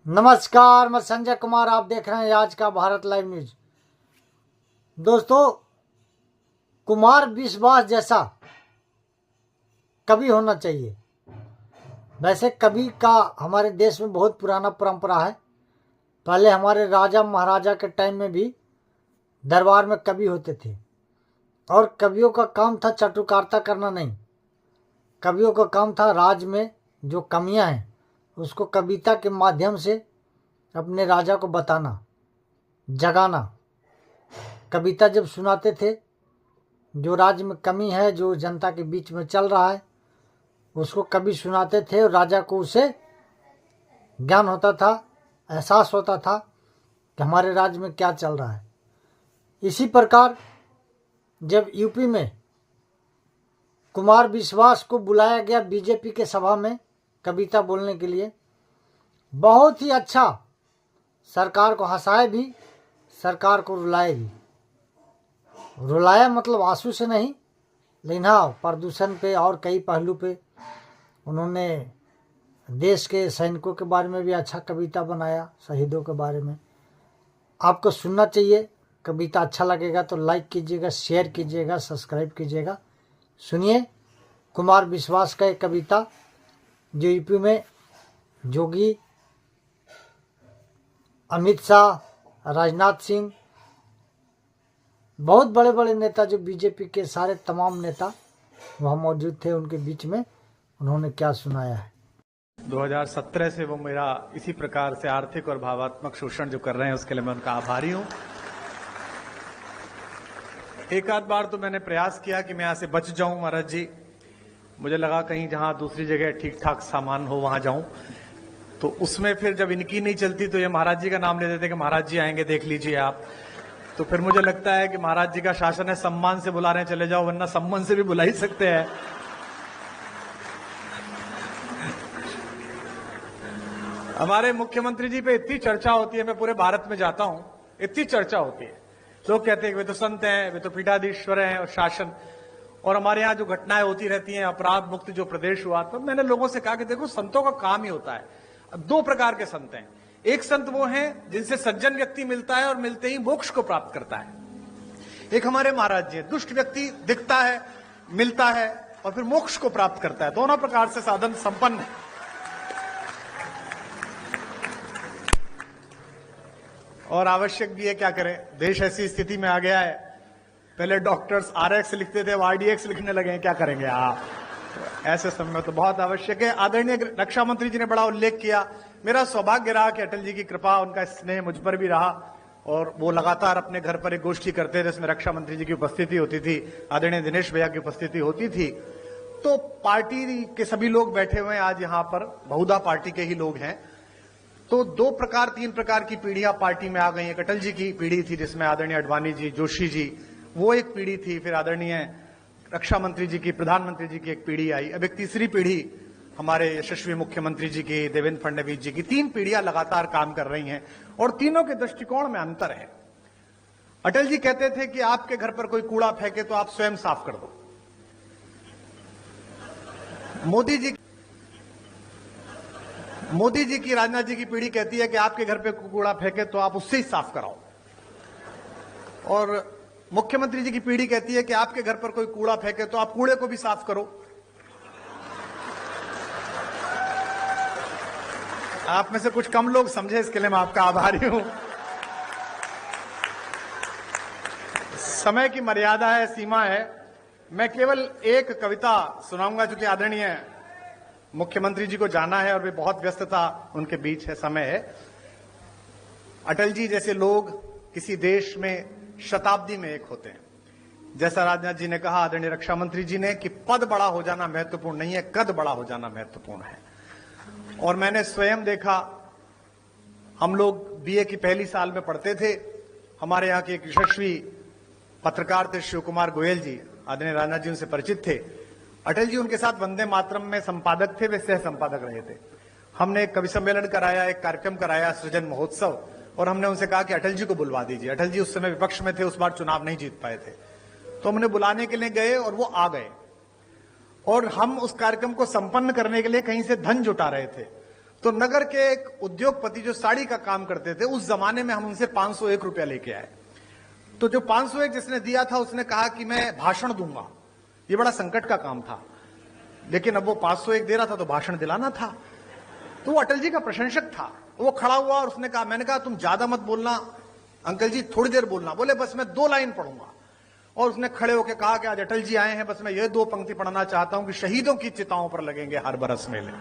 नमस्कार, मैं संजय कुमार। आप देख रहे हैं आज का भारत लाइव न्यूज। दोस्तों, कुमार विश्वास जैसा कवि होना चाहिए। वैसे कवि का हमारे देश में बहुत पुराना परंपरा है। पहले हमारे राजा महाराजा के टाइम में भी दरबार में कवि होते थे और कवियों का काम था चाटुकारिता करना नहीं। कवियों का काम था राज में जो कमियां हैं उसको कविता के माध्यम से अपने राजा को बताना, जगाना। कविता जब सुनाते थे, जो राज्य में कमी है, जो जनता के बीच में चल रहा है, उसको कवि सुनाते थे और राजा को उसे ज्ञान होता था, एहसास होता था कि हमारे राज्य में क्या चल रहा है। इसी प्रकार जब यूपी में कुमार विश्वास को बुलाया गया बीजेपी के सभा में कविता बोलने के लिए, बहुत ही अच्छा, सरकार को हंसाए भी, सरकार को रुलाए भी। रुलाया मतलब आंसू से नहीं, लेकिन हाँ, प्रदूषण पे और कई पहलू पे उन्होंने देश के सैनिकों के बारे में भी अच्छा कविता बनाया, शहीदों के बारे में। आपको सुनना चाहिए। कविता अच्छा लगेगा तो लाइक कीजिएगा, शेयर कीजिएगा, सब्सक्राइब कीजिएगा। सुनिए कुमार विश्वास का एक कविता जो यूपी में जोगी, अमित शाह, राजनाथ सिंह, बहुत बड़े बड़े नेता, जो बीजेपी के सारे तमाम नेता वहाँ मौजूद थे, उनके बीच में उन्होंने क्या सुनाया है। 2017 से वो मेरा इसी प्रकार से आर्थिक और भावात्मक शोषण जो कर रहे हैं उसके लिए मैं उनका आभारी हूं। एक आध बार तो मैंने प्रयास किया कि मैं यहां से बच जाऊं महाराज जी। मुझे लगा कहीं जहां दूसरी जगह ठीक ठाक सामान हो वहां जाऊं, तो उसमें फिर जब इनकी नहीं चलती तो ये महाराज जी का नाम ले देते कि महाराज जी आएंगे, देख लीजिए आप। तो फिर मुझे लगता है कि महाराज जी का शासन है, सम्मान से बुला रहे हैं, चले जाओ, वरना सम्मान से भी बुला ही सकते हैं। हमारे मुख्यमंत्री जी पे इतनी चर्चा होती है, मैं पूरे भारत में जाता हूं, इतनी चर्चा होती है। लोग कहते हैं कि वे तो संत हैं, वे तो पीठाधीश्वर हैं और शासन, और हमारे यहाँ जो घटनाएं होती रहती हैं, अपराध मुक्त जो प्रदेश हुआ, तो मैंने लोगों से कहा कि देखो, संतों का काम ही होता है। दो प्रकार के संत हैं। एक संत वो हैं जिनसे सज्जन व्यक्ति मिलता है और मिलते ही मोक्ष को प्राप्त करता है। एक हमारे महाराज जी, दुष्ट व्यक्ति दिखता है, मिलता है और फिर मोक्ष को प्राप्त करता है। दोनों प्रकार से साधन संपन्न है। और आवश्यक भी है, क्या करें, देश ऐसी स्थिति में आ गया है। पहले डॉक्टर्स RX लिखते थे, अब RDX लिखने लगे हैं, क्या करेंगे आप। ऐसे समय में तो बहुत आवश्यक है। आदरणीय रक्षा मंत्री जी ने बड़ा उल्लेख किया। मेरा सौभाग्य रहा कि अटल जी की कृपा, उनका स्नेह मुझ पर भी रहा और वो लगातार अपने घर पर एक गोष्ठी करते थे जिसमें रक्षा मंत्री जी की उपस्थिति होती थी, आदरणीय दिनेश भैया की उपस्थिति होती थी। तो पार्टी के सभी लोग बैठे हुए हैं आज यहाँ पर, बहुधा पार्टी के ही लोग हैं। तो दो प्रकार, तीन प्रकार की पीढ़ियां पार्टी में आ गई। एक अटल जी की पीढ़ी थी जिसमें आदरणीय अडवाणी जी, जोशी जी, वो एक पीढ़ी थी। फिर आदरणीय रक्षा मंत्री जी की, प्रधानमंत्री जी की एक पीढ़ी आई। अब एक तीसरी पीढ़ी हमारे यशस्वी मुख्यमंत्री जी की, देवेंद्र फडणवीस जी की। तीन पीढ़ियां लगातार काम कर रही हैं और तीनों के दृष्टिकोण में अंतर है। अटल जी कहते थे कि आपके घर पर कोई कूड़ा फेंके तो आप स्वयं साफ कर दो। मोदी जी की, राजनाथ जी की पीढ़ी कहती है कि आपके घर पे कूड़ा फेंके तो आप उससे ही साफ कराओ। और मुख्यमंत्री जी की पीढ़ी कहती है कि आपके घर पर कोई कूड़ा फेंके तो आप कूड़े को भी साफ करो। आप में से कुछ कम लोग समझे, इसके लिए मैं आपका आभारी हूं। समय की मर्यादा है, सीमा है। मैं केवल एक कविता सुनाऊंगा क्योंकि आदरणीय मुख्यमंत्री जी को जाना है और वे बहुत व्यस्तता उनके बीच है, समय है। अटल जी जैसे लोग किसी देश में शताब्दी में एक होते हैं। जैसा राजनाथ जी ने कहा, आदरणीय रक्षा मंत्री जी ने, कि पद बड़ा हो जाना महत्वपूर्ण नहीं है, कद बड़ा हो जाना महत्वपूर्ण है। और मैंने स्वयं देखा, हम लोग BA की पहली साल में पढ़ते थे। हमारे यहाँ के एक यशस्वी पत्रकार थे शिव कुमार गोयल जी, आदरणीय राजनाथ जी उनसे परिचित थे। अटल जी उनके साथ वंदे मातरम में संपादक थे, वे सह संपादक रहे थे। हमने एक कवि सम्मेलन कराया, एक कार्यक्रम कराया, सृजन महोत्सव, और हमने उनसे कहा कि अटल जी को बुलवा दीजिए। अटल जी उस समय विपक्ष में थे, उस बार चुनाव नहीं जीत पाए थे, तो हमने बुलाने के लिए गए और वो आ गए। और हम उस कार्यक्रम को संपन्न करने के लिए कहीं से धन जुटा रहे थे। तो नगर के एक उद्योगपति जो साड़ी का काम करते थे, उस जमाने में हम उनसे 501 रुपया लेके आए। तो जो 501 जिसने दिया था उसने कहा कि मैं भाषण दूंगा। ये बड़ा संकट का काम था, लेकिन अब वो 501 दे रहा था तो भाषण दिलाना था। तो वो अटल जी का प्रशंसक था। वो खड़ा हुआ और उसने कहा, मैंने कहा तुम ज्यादा मत बोलना अंकल जी, थोड़ी देर बोलना। बोले बस मैं 2 लाइन पढ़ूंगा। और उसने खड़े होकर कहा कि आज अटल जी आए हैं, बस मैं ये 2 पंक्ति पढ़ना चाहता हूं कि शहीदों की चिताओं पर लगेंगे हर बरस मेले।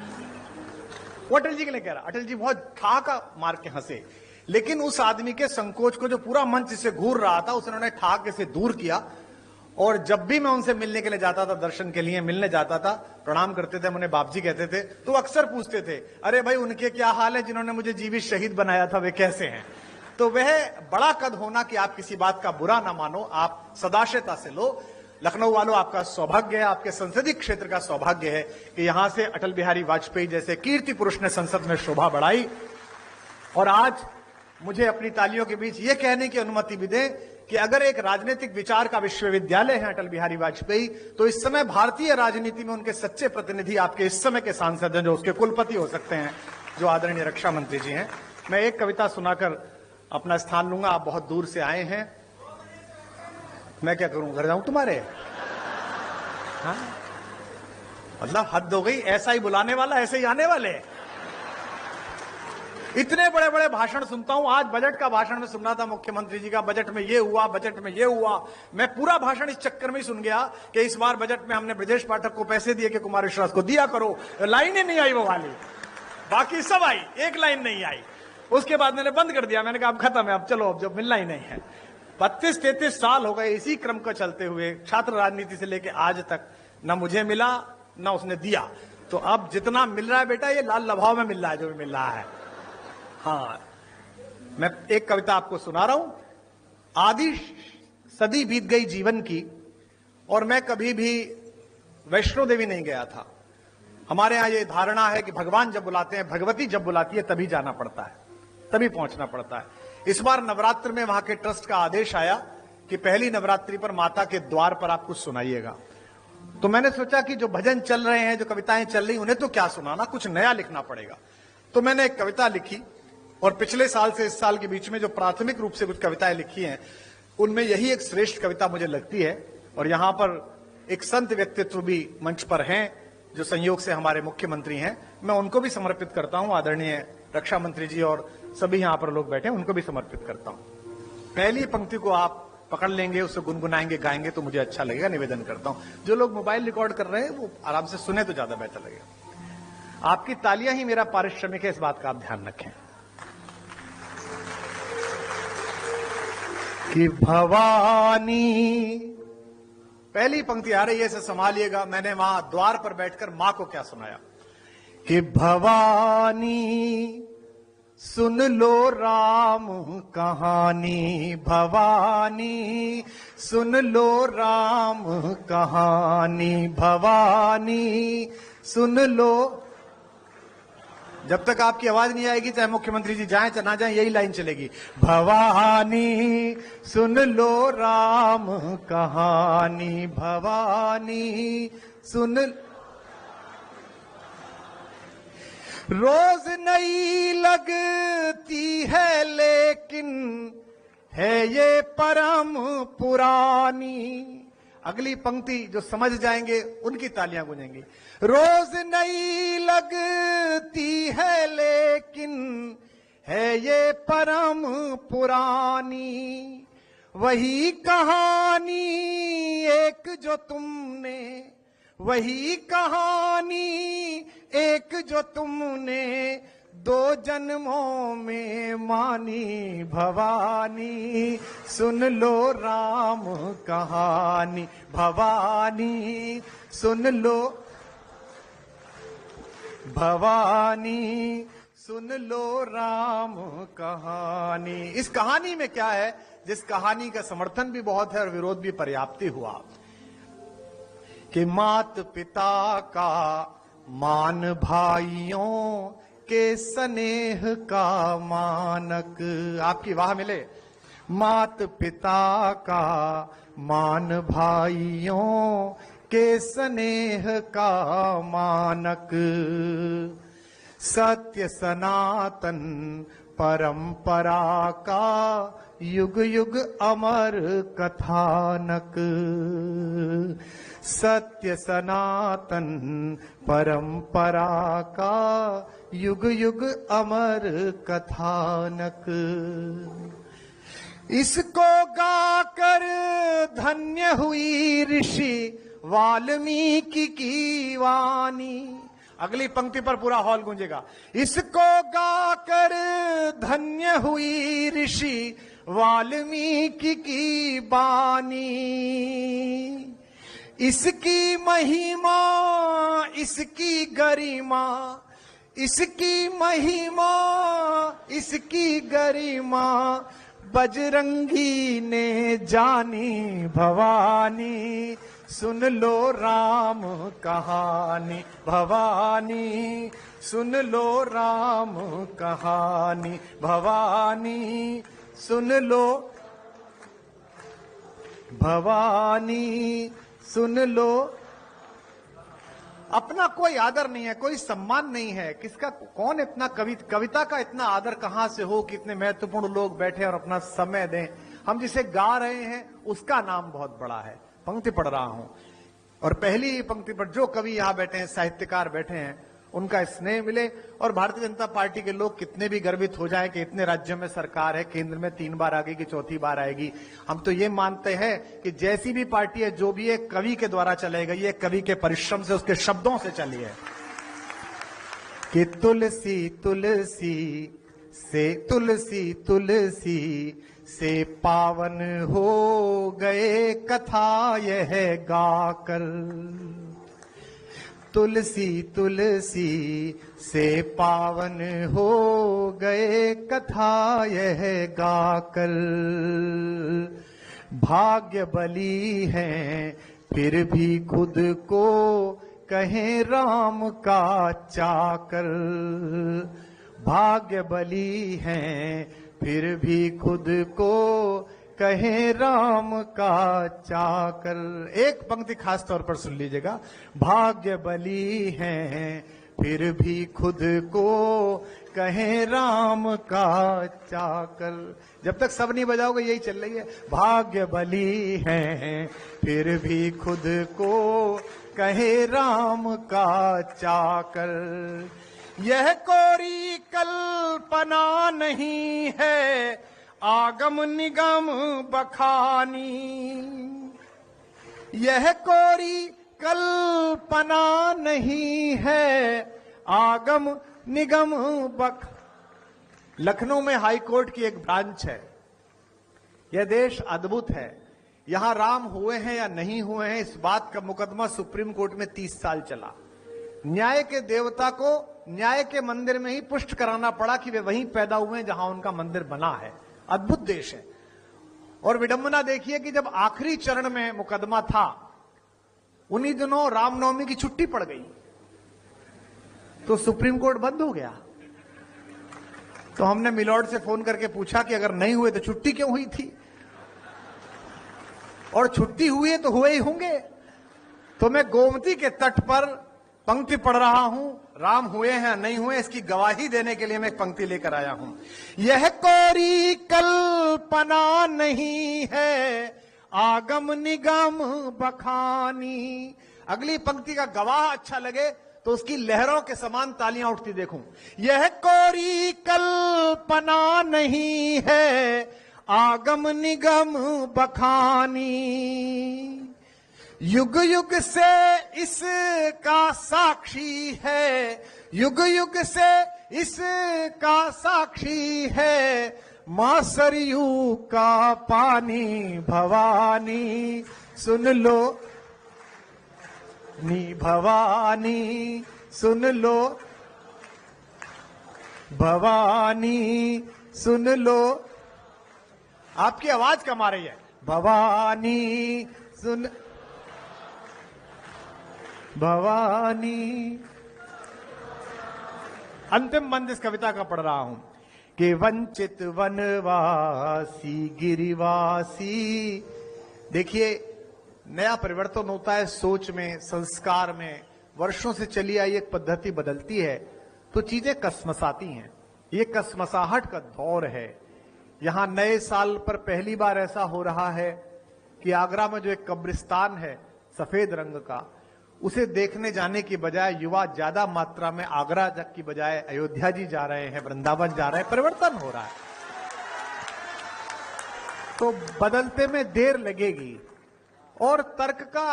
वो अटल जी के लिए कह रहा। अटल जी बहुत ठहाका मार के हंसे, लेकिन उस आदमी के संकोच को जो पूरा मंच से घूर रहा था उसने ठहाके से दूर किया। और जब भी मैं उनसे मिलने के लिए जाता था, दर्शन के लिए मिलने जाता था, प्रणाम करते थे, उन्हें बाप जी कहते थे, तो अक्सर पूछते थे, अरे भाई उनके क्या हाल है जिन्होंने मुझे जीवित शहीद बनाया था, वे कैसे हैं। तो वह बड़ा कद होना कि आप किसी बात का बुरा ना मानो, आप सदाशयता से लो। लखनऊ वालों, आपका सौभाग्य है, आपके संसदीय क्षेत्र का सौभाग्य है कि यहां से अटल बिहारी वाजपेयी जैसे कीर्ति पुरुष ने संसद में शोभा बढ़ाई। और आज मुझे अपनी तालियों के बीच यह कहने की अनुमति भी दें कि अगर एक राजनीतिक विचार का विश्वविद्यालय है अटल बिहारी वाजपेयी, तो इस समय भारतीय राजनीति में उनके सच्चे प्रतिनिधि आपके इस समय के सांसद हैं, जो उसके कुलपति हो सकते हैं, जो आदरणीय रक्षा मंत्री जी हैं। मैं एक कविता सुनाकर अपना स्थान लूंगा। आप बहुत दूर से आए हैं, मैं क्या करूं, घर जाऊं तुम्हारे? हाँ? मतलब हद हो गई, ऐसा ही बुलाने वाला ऐसे ही आने वाले। इतने बड़े बड़े भाषण सुनता हूं। आज बजट का भाषण में सुनना था मुख्यमंत्री जी का, बजट में ये हुआ, बजट में ये हुआ। मैं पूरा भाषण इस चक्कर में ही सुन गया कि इस बार बजट में हमने ब्रजेश पाठक को पैसे दिए कि कुमार विश्वास को दिया करो। लाइनें नहीं आई वो वाली, बाकी सब आई, एक लाइन नहीं आई। उसके बाद मैंने बंद कर दिया। मैंने कहा अब खत्म है, अब चलो, अब जो मिलना ही नहीं है। 32-33 साल हो गए इसी क्रम को चलते हुए, छात्र राजनीति से लेकर आज तक ना मुझे मिला ना उसने दिया। तो अब जितना मिल रहा है बेटा, ये लाल लभाव में मिल रहा है जो भी मिल रहा है। हाँ, मैं एक कविता आपको सुना रहा हूं। आधी सदी बीत गई जीवन की और मैं कभी भी वैष्णो देवी नहीं गया था। हमारे यहां ये धारणा है कि भगवान जब बुलाते हैं, भगवती जब बुलाती है तभी जाना पड़ता है, तभी पहुंचना पड़ता है। इस बार नवरात्र में वहां के ट्रस्ट का आदेश आया कि पहली नवरात्रि पर माता के द्वार पर आप कुछ सुनाइएगा। तो मैंने सोचा कि जो भजन चल रहे हैं, जो कविताएं चल रही, उन्हें तो क्या सुनाना, कुछ नया लिखना पड़ेगा। तो मैंने एक कविता लिखी और पिछले साल से इस साल के बीच में जो प्राथमिक रूप से कुछ कविताएं लिखी हैं, उनमें यही एक श्रेष्ठ कविता मुझे लगती है। और यहां पर एक संत व्यक्तित्व भी मंच पर हैं, जो संयोग से हमारे मुख्यमंत्री हैं। मैं उनको भी समर्पित करता हूं, आदरणीय रक्षा मंत्री जी और सभी यहां पर लोग बैठे हैं, उनको भी समर्पित करता हूं। पहली पंक्ति को आप पकड़ लेंगे, उसे गुनगुनाएंगे, गाएंगे तो मुझे अच्छा लगेगा। निवेदन करता हूं जो लोग मोबाइल रिकॉर्ड कर रहे हैं वो आराम से सुने तो ज्यादा बेहतर लगेगा। आपकी तालियां ही मेरा पारिश्रमिक है, इस बात का आप ध्यान रखें। कि भवानी, पहली पंक्ति आ रही है, इसे संभालिएगा। मैंने वहां द्वार पर बैठकर मां को क्या सुनाया कि भवानी सुन लो राम कहानी, भवानी सुन लो राम कहानी, भवानी सुन लो। जब तक आपकी आवाज नहीं आएगी, चाहे मुख्यमंत्री जी जाएं चाहे ना जाएं, यही लाइन चलेगी। भवानी सुन लो राम कहानी, भवानी सुन। रोज नई लगती है लेकिन है ये परम पुरानी। अगली पंक्ति जो समझ जाएंगे उनकी तालियां गूंजेंगी। रोज नई लगती है लेकिन है ये परम पुरानी। वही कहानी एक जो तुमने, वही कहानी एक जो तुमने 2 जन्मों में मानी। भवानी सुन लो राम कहानी, भवानी सुन लो, भवानी सुन लो राम कहानी। इस कहानी में क्या है, जिस कहानी का समर्थन भी बहुत है और विरोध भी पर्याप्त हुआ, कि मात पिता का मान, भाइयों के स्नेह का मानक। आपकी वाह मिले। मात पिता का मान, भाइयों के स्नेह का मानक। सत्य सनातन परंपरा का युग युग अमर कथानक। सत्य सनातन परंपरा का युग युग अमर कथानक। इसको गाकर धन्य हुई ऋषि वाल्मीकि की वाणी। अगली पंक्ति पर पूरा हॉल गूंजेगा। इसको गाकर धन्य हुई ऋषि वाल्मीकि की वाणी। इसकी महिमा इसकी गरिमा, इसकी महिमा इसकी गरिमा बजरंगी ने जानी भवानी। सुन लो राम कहानी भवानी, सुन लो राम कहानी भवानी, सुन लो भवानी, सुन लो। अपना कोई आदर नहीं है, कोई सम्मान नहीं है। किसका कौन इतना कविता का इतना आदर कहां से हो कि इतने महत्वपूर्ण लोग बैठे और अपना समय दें। हम जिसे गा रहे हैं उसका नाम बहुत बड़ा है। पंक्ति पढ़ रहा हूं और पहली पंक्ति पर जो कवि यहां बैठे हैं, साहित्यकार बैठे हैं, उनका स्नेह मिले। और भारतीय जनता पार्टी के लोग कितने भी गर्वित हो जाएं कि इतने राज्यों में सरकार है, केंद्र में 3 बार आएगी, चौथी बार आएगी, हम तो ये मानते हैं कि जैसी भी पार्टी है, जो भी एक कवि के द्वारा चलाई गई है, कवि के परिश्रम से, उसके शब्दों से चली है। कि तुलसी तुलसी से, तुलसी तुलसी से पावन हो गए कथा यह गाकर। तुलसी तुलसी से पावन हो गए कथा यह गाकर। भाग्य बली हैं फिर भी खुद को कहें राम का चाकर। भाग्य बली हैं फिर भी खुद को कहे राम का चाकर। एक पंक्ति खास तौर पर सुन लीजिएगा। भाग्य बली हैं फिर भी खुद को कहे राम का चाकर। जब तक सब नहीं बजाओगे यही चल रही है। भाग्य बली हैं फिर भी खुद को कहे राम का चाकर। यह कोरी कल्पना नहीं है आगम निगम बखानी। यह कोरी कल्पना नहीं है आगम निगम बख। लखनऊ में हाई कोर्ट की एक ब्रांच है। यह देश अद्भुत है। यहां राम हुए हैं या नहीं हुए हैं, इस बात का मुकदमा सुप्रीम कोर्ट में 30 साल चला। न्याय के देवता को न्याय के मंदिर में ही पुष्ट कराना पड़ा कि वे वहीं पैदा हुए हैं जहां उनका मंदिर बना है। अद्भुत देश है। और विडंबना देखिए कि जब आखिरी चरण में मुकदमा था, उन्हीं दिनों रामनवमी की छुट्टी पड़ गई, तो सुप्रीम कोर्ट बंद हो गया। तो हमने मिलॉर्ड से फोन करके पूछा कि अगर नहीं हुए तो छुट्टी क्यों हुई थी, और छुट्टी हुई है तो हुए ही होंगे। तो मैं गोमती के तट पर पंक्ति पढ़ रहा हूं। राम हुए हैं नहीं हुए इसकी गवाही देने के लिए मैं एक पंक्ति लेकर आया हूं। यह कोरी कल्पना नहीं है आगम निगम बखानी। अगली पंक्ति का गवाह अच्छा लगे तो उसकी लहरों के समान तालियां उठती देखूं। यह कोरी कल्पना नहीं है आगम निगम बखानी। युग युग से इसका साक्षी है, युग युग से इसका साक्षी है मां सरयू का पानी भवानी। सुन लो नी भवानी, सुन लो भवानी, सुन लो। आपकी आवाज कम आ रही है। भवानी सुन, भवानी। अंतिम बंद इस कविता का पढ़ रहा हूं कि वंचित वनवासी गिरिवासी। देखिए नया परिवर्तन होता है सोच में, संस्कार में। वर्षों से चली आई एक पद्धति बदलती है तो चीजें कसमसाती हैं। ये कसमसाहट का दौर है। यहां नए साल पर पहली बार ऐसा हो रहा है कि आगरा में जो एक कब्रिस्तान है सफेद रंग का, उसे देखने जाने की बजाय युवा ज्यादा मात्रा में आगरा तक की बजाय अयोध्या जी जा रहे हैं, वृंदावन जा रहे हैं। परिवर्तन हो रहा है। तो बदलते में देर लगेगी और तर्क का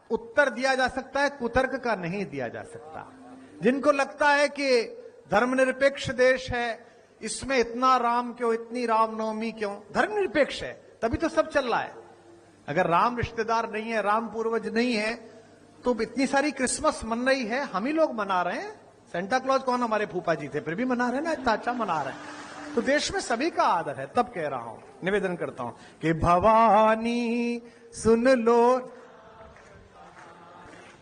उत्तर दिया जा सकता है, कुतर्क का नहीं दिया जा सकता। जिनको लगता है कि धर्मनिरपेक्ष देश है, इसमें इतना राम क्यों, इतनी रामनवमी क्यों, धर्मनिरपेक्ष है तभी तो सब चल रहा है। अगर राम रिश्तेदार नहीं है, राम पूर्वज नहीं है, तो इतनी सारी क्रिसमस मन रही है, हम ही लोग मना रहे हैं। सेंटा क्लॉज कौन, हमारे फूफा जी थे, फिर भी मना रहे हैं ना, इतना अच्छा मना रहे हैं। तो देश में सभी का आदर है। तब कह रहा हूं, निवेदन करता हूं कि भवानी सुन लो,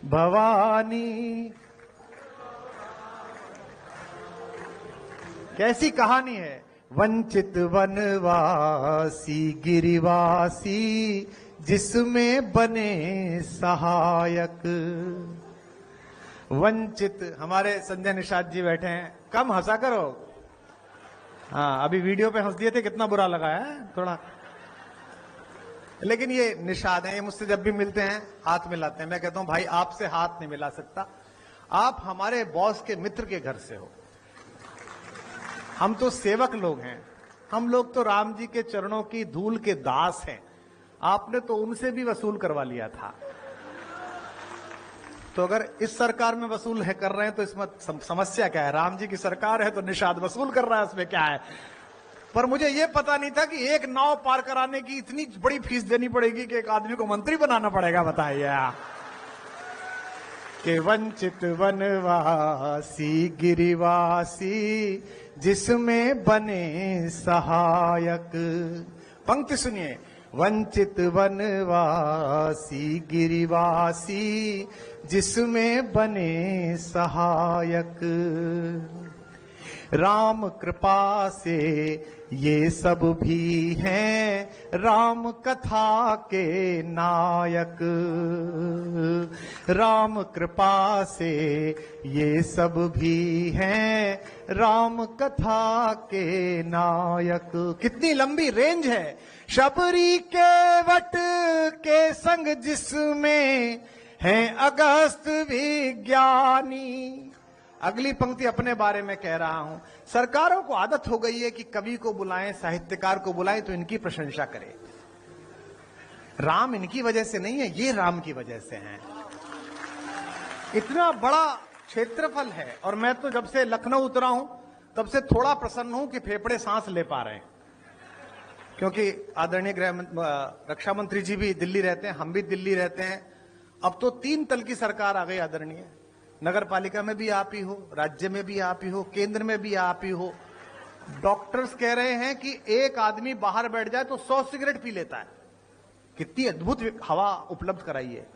भवानी कैसी कहानी है। वंचित वनवासी गिरिवासी जिसमें बने सहायक। वंचित, हमारे संजय निषाद जी बैठे हैं, कम हंसा करो। हाँ, अभी वीडियो पे हंस दिए थे, कितना बुरा लगा है थोड़ा। लेकिन ये निषाद है, ये मुझसे जब भी मिलते हैं हाथ मिलाते हैं। मैं कहता हूं भाई आपसे हाथ नहीं मिला सकता, आप हमारे बॉस के मित्र के घर से हो, हम तो सेवक लोग हैं, हम लोग तो राम जी के चरणों की धूल के दास हैं। आपने तो उनसे भी वसूल करवा लिया था। तो अगर इस सरकार में वसूल है कर रहे हैं तो इसमें समस्या क्या है। राम जी की सरकार है तो निषाद वसूल कर रहा है, उसमें क्या है। पर मुझे यह पता नहीं था कि एक नाव पार कराने की इतनी बड़ी फीस देनी पड़ेगी कि एक आदमी को मंत्री बनाना पड़ेगा। बताइए कि वंचित वनवासी गिरिवासी जिसमें बने सहायक। पंक्ति सुनिए, वंचित वनवासी गिरिवासी जिसमें बने सहायक। राम कृपा से ये सब भी हैं राम कथा के नायक। राम कृपा से ये सब भी हैं राम कथा के नायक। कितनी लंबी रेंज है। शबरी के वट के संग जिसमें है अगस्त विज्ञानी। अगली पंक्ति अपने बारे में कह रहा हूं। सरकारों को आदत हो गई है कि कवि को बुलाएं, साहित्यकार को बुलाएं तो इनकी प्रशंसा करें। राम इनकी वजह से नहीं है, ये राम की वजह से हैं। इतना बड़ा क्षेत्रफल है। और मैं तो जब से लखनऊ उतरा हूं तब से थोड़ा प्रसन्न हूं कि फेफड़े सांस ले पा रहे हैं, क्योंकि आदरणीय रक्षा मंत्री जी भी दिल्ली रहते हैं, हम भी दिल्ली रहते हैं। अब तो 3 तल की सरकार आ गई आदरणीय। नगर पालिका में भी आप ही हो, राज्य में भी आप ही हो, केंद्र में भी आप ही हो। डॉक्टर्स कह रहे हैं कि एक आदमी बाहर बैठ जाए तो 100 सिगरेट पी लेता है। कितनी अद्भुत हवा उपलब्ध कराई है।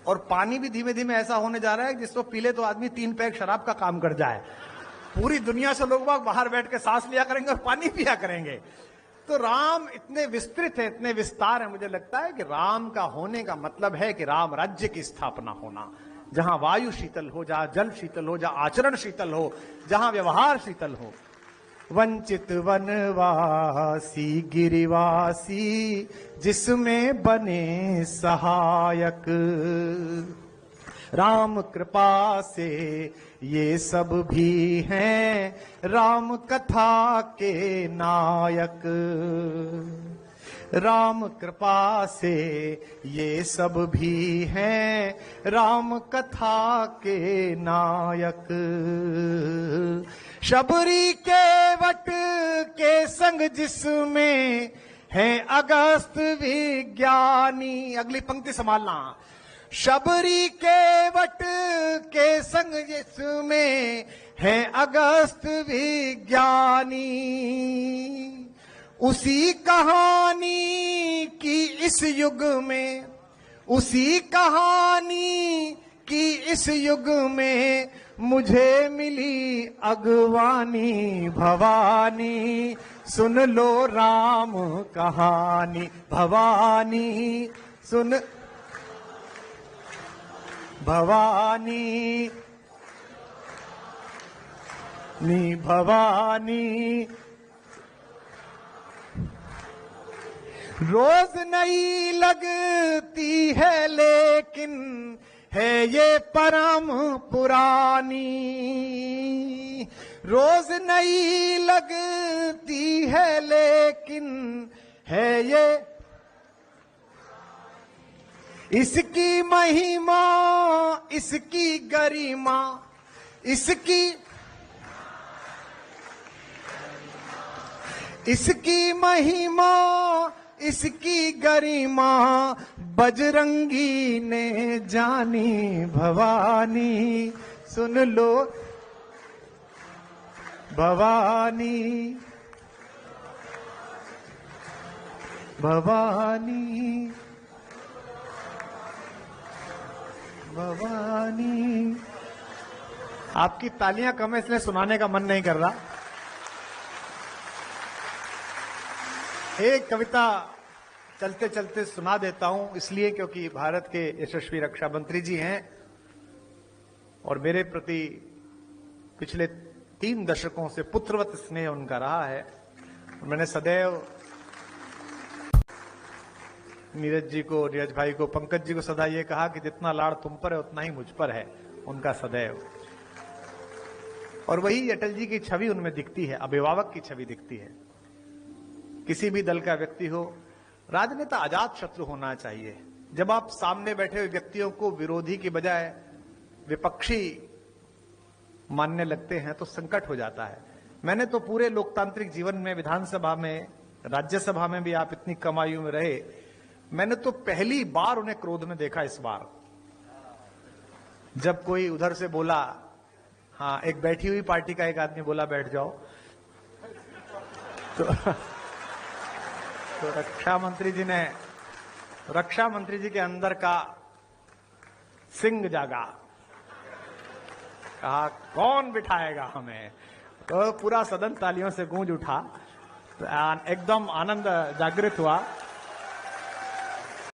और पानी भी धीमे धीमे ऐसा होने जा रहा है जिसको पी ले तो आदमी 3 पैक शराब का काम कर जाए। पूरी दुनिया से लोग बाहर बैठ के सांस लिया करेंगे और पानी पिया करेंगे। तो राम इतने विस्तृत है, इतने विस्तार है। मुझे लगता है कि राम का होने का मतलब है कि राम राज्य की स्थापना होना, जहां वायु शीतल हो, जहां जल शीतल हो, जहां आचरण शीतल हो, जहां व्यवहार शीतल हो। वंचित वनवासी गिरिवासी जिसमें बने सहायक। राम कृपा से ये सब भी हैं राम कथा के नायक। राम कृपा से ये सब भी हैं राम कथा के नायक। शबरी के वट के संग जिसमें है अगस्त विज्ञानी। अगली पंक्ति संभालना। शबरी के वट के संग जिसमें है अगस्त विज्ञानी। उसी कहानी की इस युग में, उसी कहानी की इस युग में मुझे मिली अगवानी। भवानी सुन लो राम कहानी। भवानी सुन, भवानी भवानी। रोज नई लगती है लेकिन है ये परम पुरानी। रोज नई लगती है लेकिन है ये, इसकी महिमा, इसकी गरिमा, इसकी महिमा, इसकी गरिमा बजरंगी ने जानी। भवानी सुन लो भवानी, भवानी, भवानी। आपकी तालियां कम है इसलिए सुनाने का मन नहीं कर रहा। एक कविता चलते चलते सुना देता हूं, इसलिए क्योंकि भारत के यशस्वी रक्षा मंत्री जी हैं और मेरे प्रति पिछले 3 दशकों से पुत्रवत स्नेह उनका रहा है। मैंने सदैव नीरज जी को, नीरज भाई को, पंकज जी को सदा ये कहा कि जितना लाड़ तुम पर है उतना ही मुझ पर है उनका सदैव। और वही अटल जी की छवि उनमें दिखती है, अभिभावक की छवि दिखती है। किसी भी दल का व्यक्ति हो, राजनेता अजात शत्रु होना चाहिए। जब आप सामने बैठे हुए व्यक्तियों को विरोधी की बजाय विपक्षी मानने लगते हैं तो संकट हो जाता है। मैंने तो पूरे लोकतांत्रिक जीवन में, विधानसभा में, राज्यसभा में भी आप इतनी कम आयु में रहे, मैंने तो पहली बार उन्हें क्रोध में देखा। इस बार जब कोई उधर से बोला, हाँ, एक बैठी हुई पार्टी का एक आदमी बोला बैठ जाओ, तो रक्षा मंत्री जी के अंदर का सिंह जागा, कहा कौन बिठाएगा हमें। तो पूरा सदन तालियों से गूंज उठा, तो एकदम आनंद जागृत हुआ।